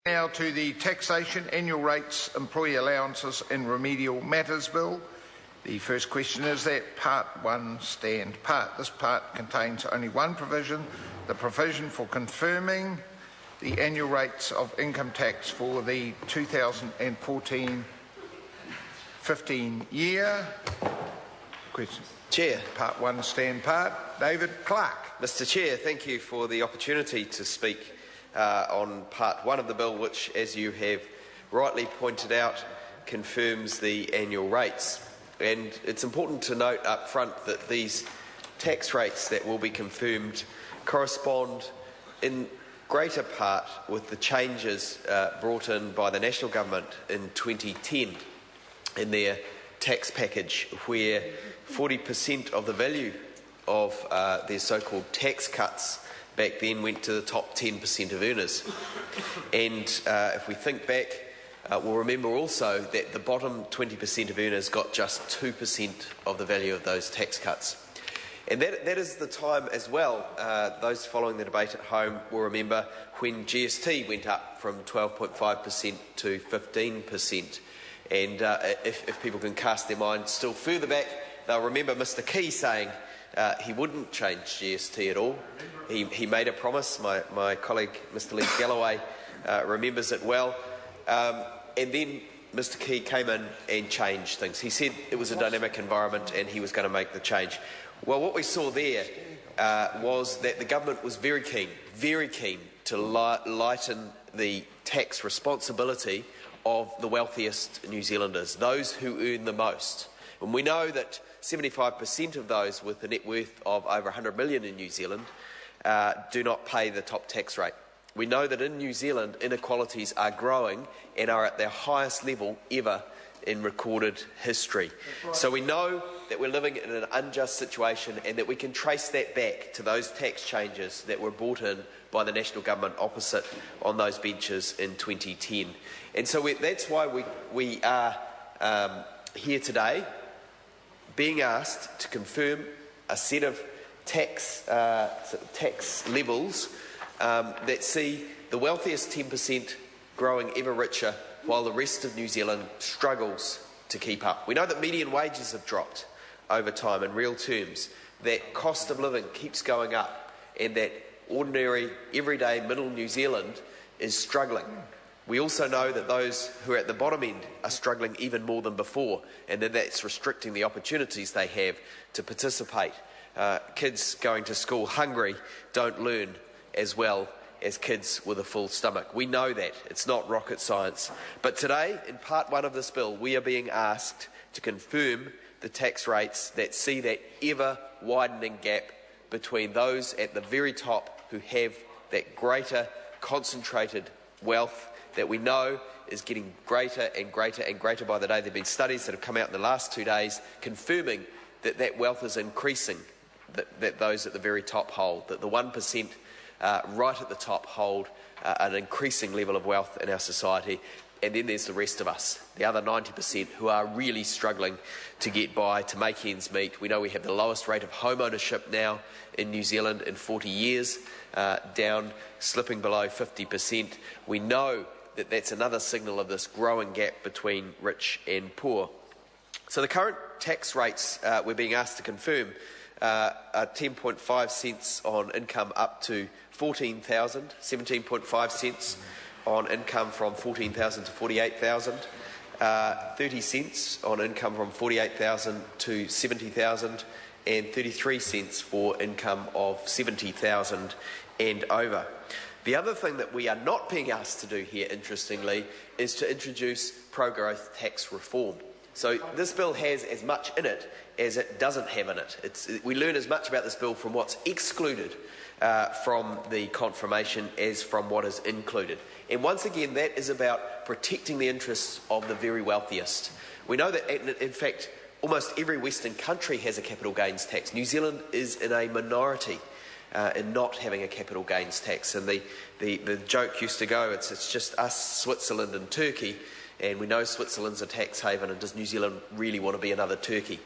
Now to the Taxation, Annual Rates, Employee Allowances and Remedial Matters Bill. The first question is that Part 1 stand part. This part contains only one provision, the provision for confirming the annual rates of income tax for the 2014-15 year. Question. Chair. Part 1 stand part. David Clark. Mr. Chair, thank you for the opportunity to speak on Part 1 of the bill, which, as you have rightly pointed out, confirms the annual rates. And it's important to note up front that these tax rates that will be confirmed correspond in greater part with the changes brought in by the National Government in 2010 in their tax package, where 40% of the value of their so-called tax cuts back then went to the top 10% of earners. And if we think back, we'll remember also that the bottom 20% of earners got just 2% of the value of those tax cuts. And that is the time as well, those following the debate at home will remember when GST went up from 12.5% to 15%. And if people can cast their mind still further back, they'll remember Mr. Key saying he wouldn't change GST at all. He made a promise. My colleague, Mr. Lee Galloway, remembers it well. And then Mr. Key came in and changed things. He said it was a dynamic environment and he was going to make the change. Well, what we saw there was that the government was very keen to lighten the tax responsibility of the wealthiest New Zealanders, those who earn the most. And we know that 75% of those with a net worth of over 100 million in New Zealand do not pay the top tax rate. We know that in New Zealand, inequalities are growing and are at their highest level ever in recorded history. Right. So we know that we're living in an unjust situation and that we can trace that back to those tax changes that were brought in by the National Government opposite on those benches in 2010. And so that's why we are here today, being asked to confirm a set of tax levels that see the wealthiest 10% growing ever richer while the rest of New Zealand struggles to keep up. We know that median wages have dropped over time in real terms, that cost of living keeps going up and that ordinary, everyday middle New Zealand is struggling. We also know that those who are at the bottom end are struggling even more than before, and that that's restricting the opportunities they have to participate. Kids going to school hungry don't learn as well as kids with a full stomach. We know that. It's not rocket science. But today, in Part 1 of this bill, we are being asked to confirm the tax rates that see that ever-widening gap between those at the very top who have that greater concentrated wealth that we know is getting greater and greater and greater by the day. There have been studies that have come out in the last 2 days confirming that that wealth is increasing, that those at the very top hold, that the 1% right at the top hold an increasing level of wealth in our society. And then there's the rest of us, the other 90% who are really struggling to get by, to make ends meet. We know we have the lowest rate of home ownership now in New Zealand in 40 years, down, slipping below 50%. We know that that's another signal of this growing gap between rich and poor. So the current tax rates we're being asked to confirm are 10.5 cents on income up to 14,000, 17.5 cents on income from 14,000 to 48,000, 30 cents on income from 48,000 to 70,000, and 33 cents for income of 70,000 and over. The other thing that we are not being asked to do here, interestingly, is to introduce pro-growth tax reform. So this bill has as much in it as it doesn't have in it. We learn as much about this bill from what's excluded from the confirmation as from what is included. And once again, that is about protecting the interests of the very wealthiest. We know that, in fact, almost every Western country has a capital gains tax. New Zealand is in a minority in not having a capital gains tax. And the joke used to go, it's just us, Switzerland and Turkey, and we know Switzerland's a tax haven, and does New Zealand really want to be another Turkey?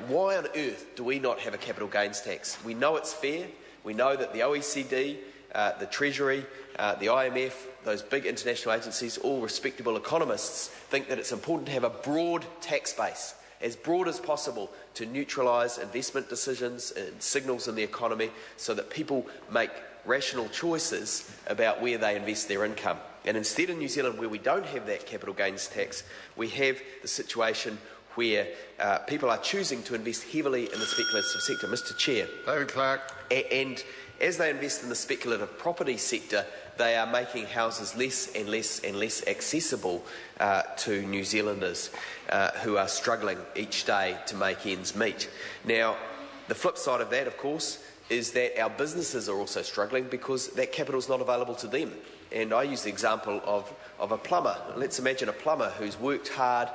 Why on earth do we not have a capital gains tax? We know it's fair. We know that the OECD, the Treasury, the IMF, those big international agencies, all respectable economists, think that it's important to have a broad tax base, as broad as possible, to neutralise investment decisions and signals in the economy so that people make rational choices about where they invest their income. And instead in New Zealand, where we don't have that capital gains tax, we have the situation where people are choosing to invest heavily in the speculative sector. Mr. Chair. David Clark. And as they invest in the speculative property sector, they are making houses less and less and less accessible to New Zealanders who are struggling each day to make ends meet. Now, the flip side of that, of course, is that our businesses are also struggling because that capital is not available to them. And I use the example of a plumber. Let's imagine a plumber who's worked hard,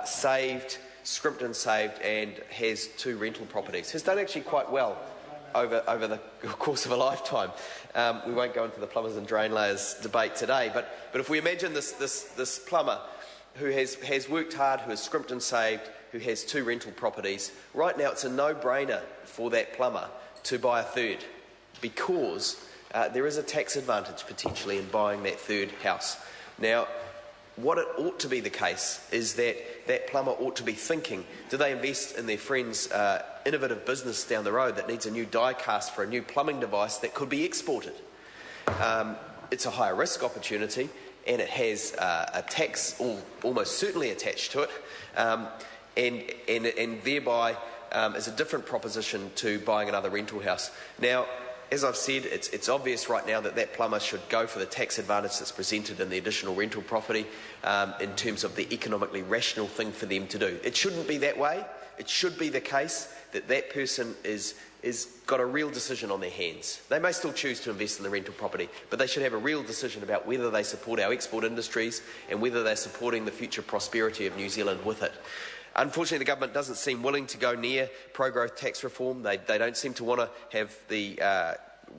saved, scrimped and saved, and has 2 rental properties. Has done actually quite well over the course of a lifetime. We won't go into the plumbers and drain layers debate today, but if we imagine this plumber who has worked hard, who has scrimped and saved, who has 2 rental properties, right now it's a no-brainer for that plumber to buy a third, because there is a tax advantage potentially in buying that third house. Now, what it ought to be the case is that that plumber ought to be thinking, do they invest in their friend's innovative business down the road that needs a new die cast for a new plumbing device that could be exported? It's a higher risk opportunity, and it has a tax almost certainly attached to it, and thereby is a different proposition to buying another rental house. Now, as I've said, it's obvious right now that plumber should go for the tax advantage that's presented in the additional rental property in terms of the economically rational thing for them to do. It shouldn't be that way. It should be the case that person is got a real decision on their hands. They may still choose to invest in the rental property, but they should have a real decision about whether they support our export industries and whether they're supporting the future prosperity of New Zealand with it. Unfortunately, the government doesn't seem willing to go near pro-growth tax reform. They don't seem to want to have the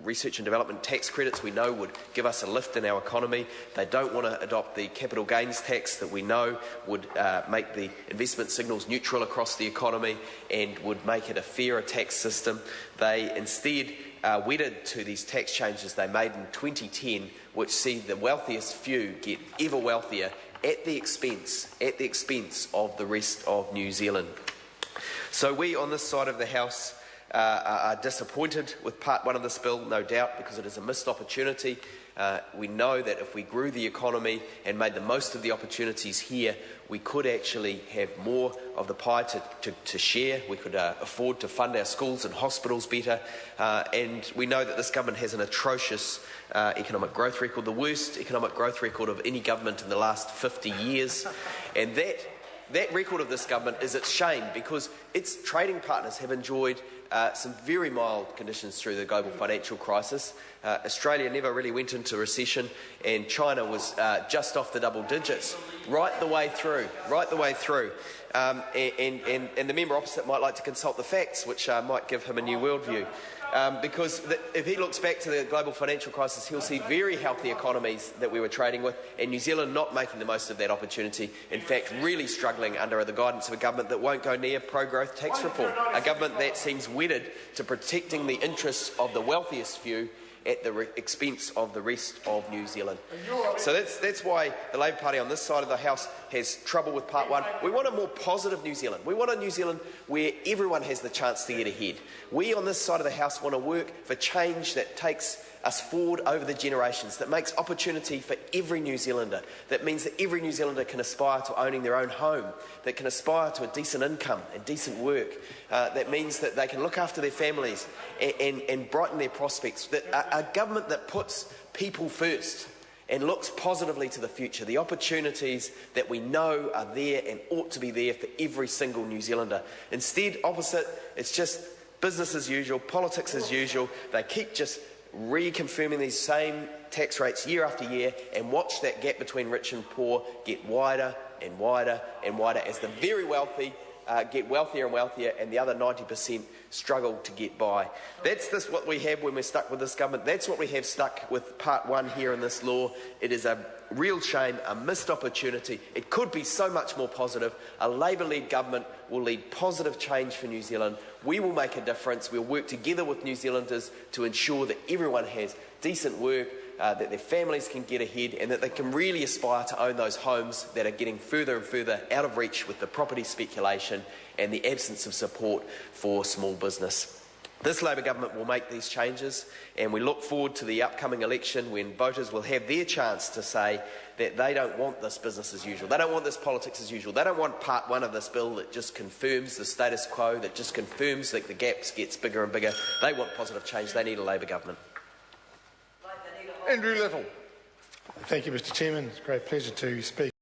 research and development tax credits we know would give us a lift in our economy. They don't want to adopt the capital gains tax that we know would make the investment signals neutral across the economy and would make it a fairer tax system. They instead are wedded to these tax changes they made in 2010, which see the wealthiest few get ever wealthier at the expense of the rest of New Zealand. So we on this side of the House are disappointed with Part 1 of this bill, no doubt, because it is a missed opportunity. We know that if we grew the economy and made the most of the opportunities here, we could actually have more of the pie to share. We could afford to fund our schools and hospitals better. And we know that this government has an atrocious economic growth record, the worst economic growth record of any government in the last 50 years. And that record of this government is its shame, because its trading partners have enjoyed some very mild conditions through the global financial crisis. Australia never really went into recession, and China was just off the double digits right the way through. And the member opposite might like to consult the facts, which might give him a new worldview. Because if he looks back to the global financial crisis, he'll see very healthy economies that we were trading with, and New Zealand not making the most of that opportunity. In fact, really struggling under the guidance of a government that won't go near pro-growth tax reform, a government that seems wedded to protecting the interests of the wealthiest few at the expense of the rest of New Zealand. So that's why the Labour Party on this side of the House has trouble with Part 1. We want a more positive New Zealand. We want a New Zealand where everyone has the chance to get ahead. We on this side of the House want to work for change that takes us forward over the generations, that makes opportunity for every New Zealander, that means that every New Zealander can aspire to owning their own home, that can aspire to a decent income and decent work, that means that they can look after their families and brighten their prospects, that a government that puts people first and looks positively to the future, the opportunities that we know are there and ought to be there for every single New Zealander. Instead, opposite, it's just business as usual, politics as usual. They keep just reconfirming these same tax rates year after year, and watch that gap between rich and poor get wider and wider and wider as the very wealthy get wealthier and wealthier, and the other 90% struggle to get by. That's what we have when we're stuck with this government. That's what we have stuck with Part 1 here in this law. It is a real shame, a missed opportunity. It could be so much more positive. A Labour-led government will lead positive change for New Zealand. We will make a difference. We'll work together with New Zealanders to ensure that everyone has decent work, that their families can get ahead, and that they can really aspire to own those homes that are getting further and further out of reach with the property speculation and the absence of support for small business. This Labor government will make these changes, and we look forward to the upcoming election when voters will have their chance to say that they don't want this business as usual. They don't want this politics as usual. They don't want part one of this bill that just confirms the status quo, that just confirms that the gaps gets bigger and bigger. They want positive change. They need a Labor government. Andrew Little. Thank you, Mr. Chairman. It's a great pleasure to speak.